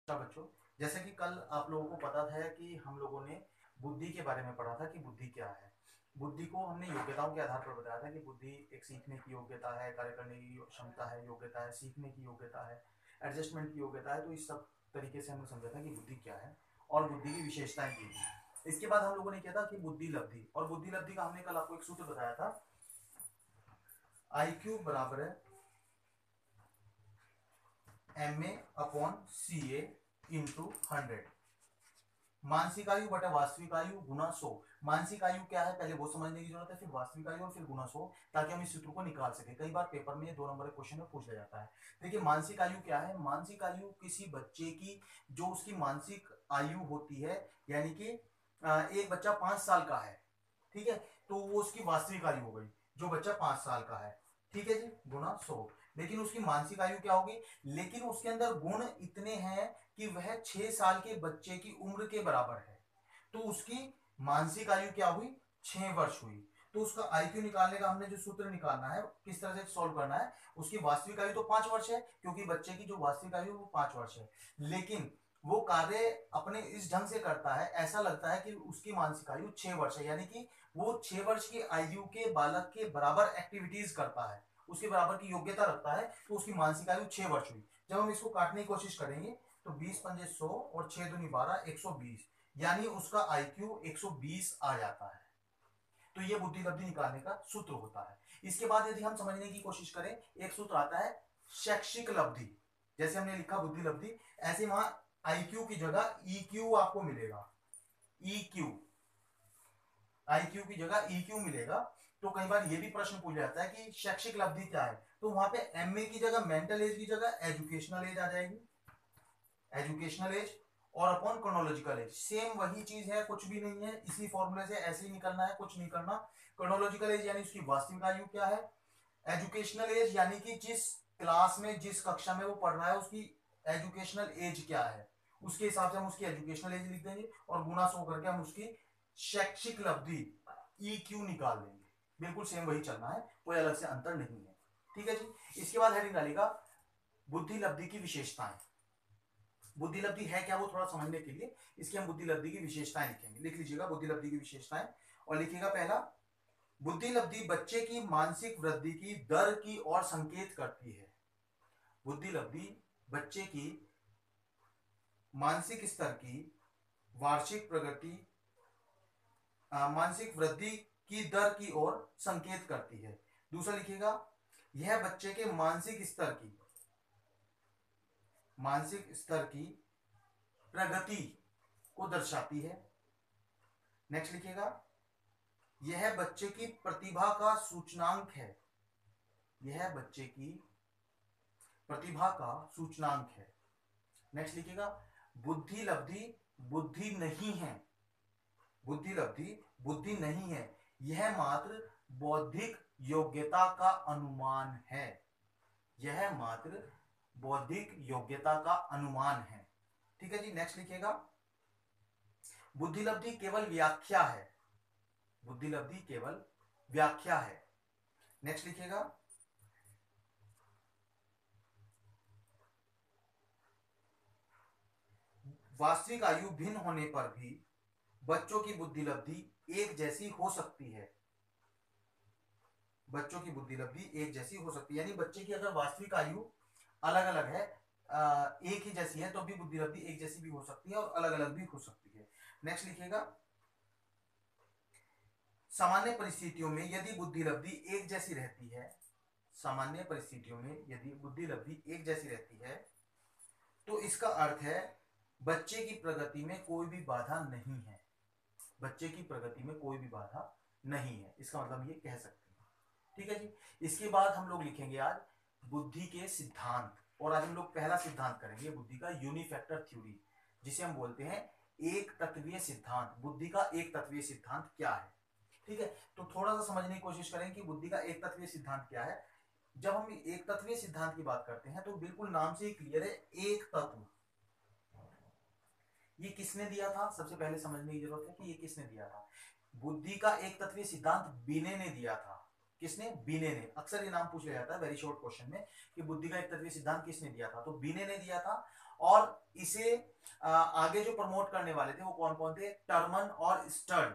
अच्छा बच्चों, जैसे कि कल आप लोगों को पता था कि हम लोगों ने बुद्धि के बारे में पढ़ा था कि बुद्धि क्या है। बुद्धि को हमने योग्यताओं के आधार पर बताया था कि बुद्धि एक सीखने की योग्यता है, कार्य करने की क्षमता है, योग्यता है, सीखने की योग्यता है, एडजस्टमेंट की योग्यता है। तो इस सब तरीके से हमने समझा था कि बुद्धि क्या है और बुद्धि की विशेषताएं की थी। इसके बाद हम लोगों ने किया था कि बुद्धि लब्धि, और बुद्धि लब्धि का हमने कल आपको एक सूत्र बताया था, IQ बराबर है MA/CA/100। मानसिक आयु बटा वास्तविक आयु गुना 100। मानसिक आयु क्या है पहले वो समझने की जरूरत है, फिर वास्तविक आयु और फिर गुना 100, ताकि हम इस सूत्र को निकाल सके। कई बार पेपर में 2 नंबर के क्वेश्चन में पूछ लिया जाता है। देखिए मानसिक आयु क्या है। मानसिक आयु किसी बच्चे की जो उसकी मानसिक आयु होती है, यानी कि एक बच्चा 5 साल का है, ठीक है, तो वो उसकी वास्तविक आयु हो गई जो बच्चा 5 साल का है, ठीक है जी, गुना 100। लेकिन उसकी मानसिक आयु क्या होगी, लेकिन उसके अंदर गुण इतने हैं कि वह 6 साल के बच्चे की उम्र के बराबर है, तो उसकी मानसिक आयु क्या हुई, 6 वर्ष हुई। तो उसका आईक्यू निकालने का हमने जो सूत्र निकालना है, किस तरह से सॉल्व करना है। उसकी वास्तविक आयु तो 5 वर्ष है, क्योंकि बच्चे की जो वास्तविक आयु वो 5 वर्ष है, लेकिन वो कार्य अपने इस ढंग से करता है, ऐसा लगता है कि उसकी मानसिक आयु 6 वर्ष है, यानी कि वो 6 वर्ष की आयु के बालक के बराबर एक्टिविटीज करता है, उसके बराबर की योग्यता रखता है, तो उसकी मानसिक आयु 6 वर्ष हुई। जब हम इसको काटने की कोशिश करेंगे तो 20×5 100 और 6×2 12 120, यानी उसका आईक्यू 120 आ जाता है। तो ये बुद्धि लब्धि निकालने का सूत्र होता है। इसके बाद यदि हम समझने की कोशिश करें, एक सूत्र आता है शैक्षिक लब्धि। जैसे हमने लिखा बुद्धि लब्धि, ऐसे वहां आईक्यू की जगह ईक्यू आपको मिलेगा, ईक्यू, आईक्यू की जगह ईक्यू मिलेगा। तो कई बार ये भी प्रश्न पूछ जाता है कि शैक्षिक लब्धि क्या है, तो वहां पे एमए की जगह, मेंटल एज की जगह एजुकेशनल एज आ जाएगी, एजुकेशनल एज, और अपॉन क्रोनोलॉजिकल एज, सेम वही चीज है, कुछ भी नहीं है, इसी फॉर्मूले से ऐसे ही निकलना है, कुछ नहीं करना। क्रोनोलॉजिकल एज यानी उसकी वास्तविक आयु क्या है, एजुकेशनल एज यानी कि जिस क्लास में, जिस कक्षा में वो पढ़ रहा है, उसकी एजुकेशनल एज क्या है, उसके हिसाब से हम उसकी एजुकेशनल एज लिख देंगे, और गुना 100 करके हम उसकी शैक्षिक लब्धि EQ निकाल लेंगे। बिल्कुल सेम वही चलना है, कोई अलग से अंतर नहीं है, ठीक है जी। इसके बाद हेडिंग डालेगा बुद्धि लब्धि की विशेषताएं। बुद्धि लब्धि है क्या वो थोड़ा समझने के लिए इसकी हम बुद्धि लब्धि की विशेषताएं लिखेंगे। लिख लीजिएगा बुद्धि लब्धि की विशेषताएं, और लिखिएगा पहला, बुद्धि लब्धि बच्चे की मानसिक वृद्धि की दर की ओर संकेत करती है। बुद्धि लब्धि बच्चे की मानसिक स्तर की वार्षिक प्रगति, मानसिक वृद्धि की दर की ओर संकेत करती है। दूसरा लिखिएगा, यह बच्चे के मानसिक स्तर की प्रगति को दर्शाती है। नेक्स्ट लिखिएगा, यह बच्चे की प्रतिभा का सूचनांक है, यह बच्चे की प्रतिभा का सूचनांक है। नेक्स्ट लिखिएगा, बुद्धि लब्धि बुद्धि नहीं है, बुद्धि लब्धि बुद्धि नहीं है, यह मात्र बौद्धिक योग्यता का अनुमान है, यह मात्र बौद्धिक योग्यता का अनुमान है, ठीक है जी। नेक्स्ट लिखिएगा, बुद्धि लब्धि केवल व्याख्या है, बुद्धि लब्धि केवल व्याख्या है। नेक्स्ट लिखिएगा, वास्तविक आयु भिन्न होने पर भी बच्चों की बुद्धि लब्धि एक जैसी हो सकती है, बच्चों की बुद्धि लब्धि एक जैसी हो सकती है, यानी बच्चे की अगर वास्तविक आयु अलग अलग है, एक ही जैसी है, तो भी बुद्धि लब्धि एक जैसी भी हो सकती है और अलग अलग भी हो सकती है। नेक्स्ट लिखिएगा, सामान्य परिस्थितियों में यदि बुद्धि लब्धि एक जैसी रहती है, सामान्य परिस्थितियों में यदि बुद्धि लब्धि एक जैसी रहती है, तो इसका अर्थ है बच्चे की प्रगति में कोई भी बाधा नहीं है, बच्चे की प्रगति में कोई भी बाधा नहीं है, इसका मतलब ये कह सकते हैं, ठीक है जी। इसके बाद हम लोग लिखेंगे आज बुद्धि के सिद्धांत, और आज हम लोग पहला सिद्धांत करेंगे बुद्धि का, यूनिफैक्टर थ्योरी, जिसे हम बोलते हैं एक तत्वीय सिद्धांत। बुद्धि का एक तत्वीय सिद्धांत क्या है, ठीक है। तो थोड़ा सा समझने की कोशिश करें कि बुद्धि का एक तत्वीय सिद्धांत क्या है। जब हम एक तत्वीय सिद्धांत की बात करते हैं तो बिल्कुल नाम से ही क्लियर है, एक तत्व। ये किसने दिया था, सबसे पहले समझने की जरूरत है कि ये किसने दिया था। बुद्धि का एक तत्वीय सिद्धांत बीने ने दिया था। किसने, बीने ने। अक्सर ये नाम पूछ लिया जाता है वेरी शॉर्ट क्वेश्चन में कि बुद्धि का एक तत्वीय सिद्धांत किसने दिया था, तो बीने ने दिया था। और इसे आगे जो प्रमोट करने वाले थे वो कौन कौन थे, टर्मन और स्टर्न।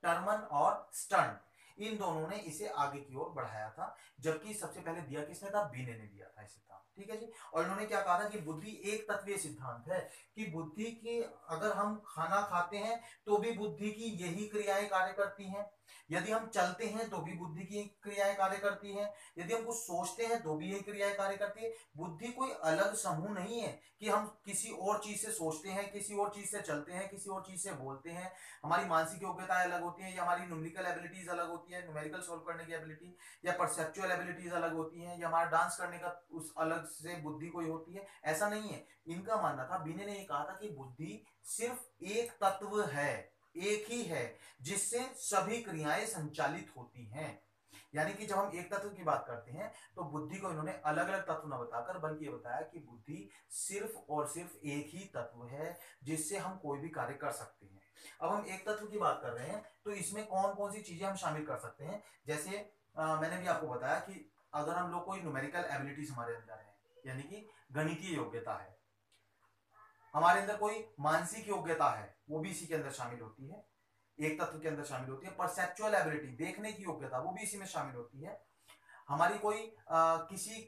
टर्मन और स्टर्न इन दोनों ने इसे आगे की ओर बढ़ाया था, जबकि सबसे पहले दिया किसने था, बीने ने दिया था इसे था। ठीक है जी। और इन्होंने क्या कहा था कि बुद्धि एक तत्वीय सिद्धांत है, कि बुद्धि की अगर हम खाना खाते हैं तो भी बुद्धि की यही क्रियाएं कार्य करती हैं, यदि हम चलते हैं तो भी बुद्धि की क्रियाएं कार्य करती हैं, यदि हम कुछ सोचते हैं तो भी यही क्रियाएं कार्य करती है। बुद्धि कोई अलग समूह नहीं है कि हम किसी और चीज से सोचते हैं, किसी और चीज से चलते हैं, किसी और चीज से बोलते हैं, हमारी मानसिक योग्यताएं अलग होती हैं, या हमारी न्यूमेरिकल एबिलिटीज अलग होती है, न्यूमेरिकल सॉल्व करने की एबिलिटी, या परसेप्चुअल एबिलिटीज अलग होती हैं, या हमारा डांस करने का उस अलग से बुद्धि कोई होती है, ऐसा नहीं है। इनका मानना था, बीने ने ये कहा था कि बुद्धि सिर्फ एक तत्व है, एक ही है, जिससे सभी क्रियाएं संचालित होती हैं। यानी कि जब हम एक तत्व की बात करते हैं तो बुद्धि को इन्होंने अलग अलग तत्व न बताकर बल्कि ये बताया कि बुद्धि सिर्फ और सिर्फ एक ही तत्व है जिससे हम कोई भी कार्य कर सकते हैं। अब हम एक तत्व की बात कर रहे हैं तो इसमें कौन कौन सी चीजें हम शामिल कर सकते हैं, जैसे मैंने भी आपको बताया कि अगर हम लोग कोई न्यूमेरिकल एबिलिटीज हमारे अंदर है, यानी कि गणितीय योग्यता है, हमारे अंदर कोई मानसिक योग्यता है, वो भी इसी के अंदर शामिल होती है, एक तत्व के अंदर शामिल होती है। परसेप्चुअल एबिलिटी, देखने की योग्यता, वो भी इसी में शामिल होती है। हमारी कोई किसी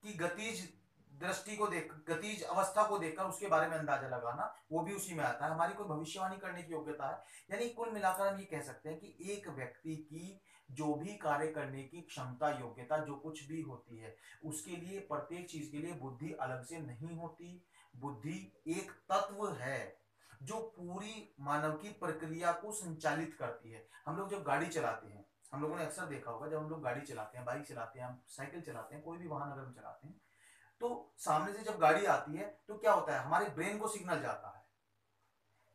की गतिज दृष्टि को देख, गतिज अवस्था को देखकर उसके बारे में अंदाजा लगाना, वो भी उसी में आता है। हमारी कोई भविष्यवाणी करने की योग्यता है। यानी कुल मिलाकर हम ये कह सकते हैं कि एक व्यक्ति की जो भी कार्य करने की क्षमता, योग्यता, जो कुछ भी होती है, उसके लिए प्रत्येक चीज के लिए बुद्धि अलग से नहीं होती। बुद्धि एक तत्व है जो पूरी मानव की प्रक्रिया को संचालित करती है। हम लोग जब गाड़ी चलाते हैं, हम लोगों ने अक्सर देखा होगा, जब हम लोग गाड़ी चलाते हैं, बाइक चलाते हैं, हम साइकिल चलाते हैं, कोई भी वाहन अगर हम चलाते हैं, तो सामने से जब गाड़ी आती है तो क्या होता है, हमारे ब्रेन को सिग्नल जाता है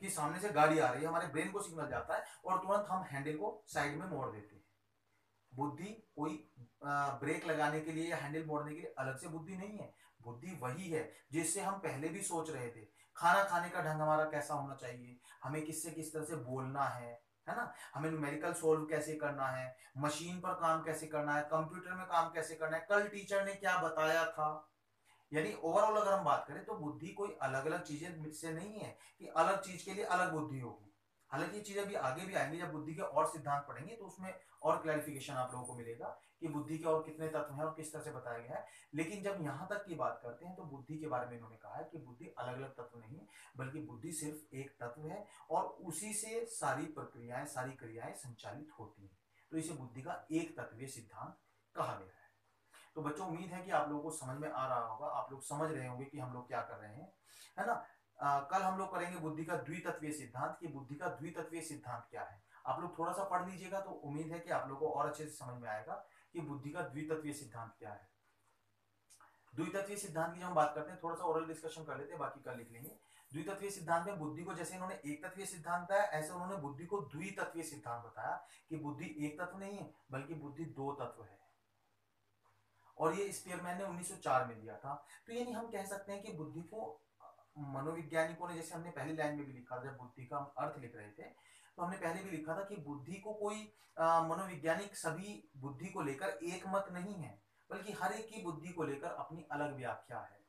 कि सामने से गाड़ी आ रही है, हमारे ब्रेन को सिग्नल जाता है और तुरंत हम हैंडल को साइड में मोड़ देते हैं। बुद्धि कोई ब्रेक लगाने के लिए या हैंडल मोड़ने के लिए अलग से बुद्धि नहीं है। बुद्धि वही है जिससे हम पहले भी सोच रहे थे, खाना खाने का ढंग हमारा कैसा होना चाहिए, हमें किससे किस तरह से बोलना है ना, हमें न्यूमेरिकल सोल्व कैसे करना है, मशीन पर काम कैसे करना है, कंप्यूटर में काम कैसे करना है, कल टीचर ने क्या बताया था। यानी ओवरऑल अगर हम बात करें तो बुद्धि कोई अलग अलग चीजें से नहीं है कि अलग चीज के लिए अलग बुद्धि होगी। हालांकि ये चीजें भी आगे भी आएंगी, जब बुद्धि के और सिद्धांत पढ़ेंगे तो उसमें और क्लैरिफिकेशन आप लोगों को मिलेगा कि बुद्धि के और कितने तत्व हैं और किस तरह से बताया गया है। लेकिन जब यहां तक की बात करते हैं तो बुद्धि के बारे में इन्होंने कहा है कि बुद्धि अलग अलग तत्व नहीं है, बल्कि बुद्धि सिर्फ एक तत्व है और उसी से सारी प्रक्रियाएं, सारी क्रियाएं संचालित होती हैं। तो इसे बुद्धि का एक तत्वीय सिद्धांत कहा गया है। तो बच्चों, उम्मीद है कि आप लोगों को समझ में आ रहा होगा, आप लोग समझ रहे होंगे कि हम लोग क्या कर रहे हैं, है ना। कल हम लोग करेंगे बुद्धि का द्वितत्वीय सिद्धांत, कि बुद्धि का द्वितत्वीय सिद्धांत क्या है। आप लोग थोड़ा सा पढ़ लीजिएगा तो उम्मीद है कि आप लोगों को और अच्छे से समझ में आएगा कि बुद्धि का द्वितत्वीय सिद्धांत क्या है। द्वितत्वीय सिद्धांत की जब हम बात करते हैं, थोड़ा सा ओरल डिस्कशन कर लेते हैं, बाकी कल लिख लेंगे। द्वितत्वीय सिद्धांत में बुद्धि को जैसे इन्होंने एक तत्वीय सिद्धांत बताया, ऐसे उन्होंने बुद्धि को द्वितत्वीय सिद्धांत बताया कि बुद्धि एक तत्व नहीं है बल्कि बुद्धि दो तत्व है। और ये स्पीयरमैन ने 1904 में दिया था। तो यानी हम कह सकते हैं कि बुद्धि को मनोवैज्ञानिकों ने, जैसे हमने पहली लाइन में भी लिखा था, जब बुद्धि का अर्थ लिख रहे थे तो हमने पहले भी लिखा था कि बुद्धि को कोई मनोवैज्ञानिक सभी बुद्धि को लेकर एक मत नहीं है, बल्कि हर एक की बुद्धि को लेकर अपनी अलग व्याख्या है।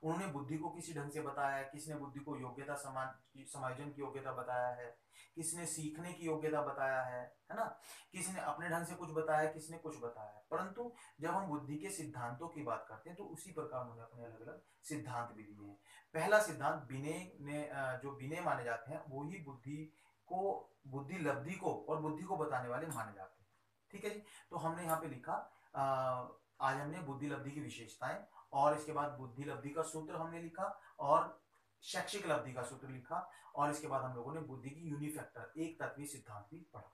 उन्होंने बुद्धि को किसी ढंग से बताया है, किसने बुद्धि को योग्यता समायोजन की योग्यता बताया है, किसने सीखने की योग्यता बताया है ना, किसने अपने ढंग से कुछ बताया है, किसने कुछ बताया है। परंतु जब हम बुद्धि के सिद्धांतों की बात करते हैं तो उसी प्रकार उन्होंने अपने अलग अलग सिद्धांत भी दिए हैं। पहला सिद्धांत विनय ने, जो विनय माने जाते हैं, वो ही बुद्धि को, बुद्धि लब्धि को और बुद्धि को बताने वाले माने जाते हैं। ठीक है जी। तो हमने यहाँ पे लिखा, आज हमने बुद्धि लब्धि की विशेषताएं और इसके बाद बुद्धि लब्धि का सूत्र हमने लिखा और शैक्षिक लब्धि का सूत्र लिखा, और इसके बाद हम लोगों ने बुद्धि की यूनिफैक्टर, एक तत्वीय सिद्धांत भी पढ़ा।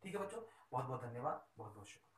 ठीक है बच्चों, बहुत बहुत धन्यवाद, बहुत बहुत शुक्रिया।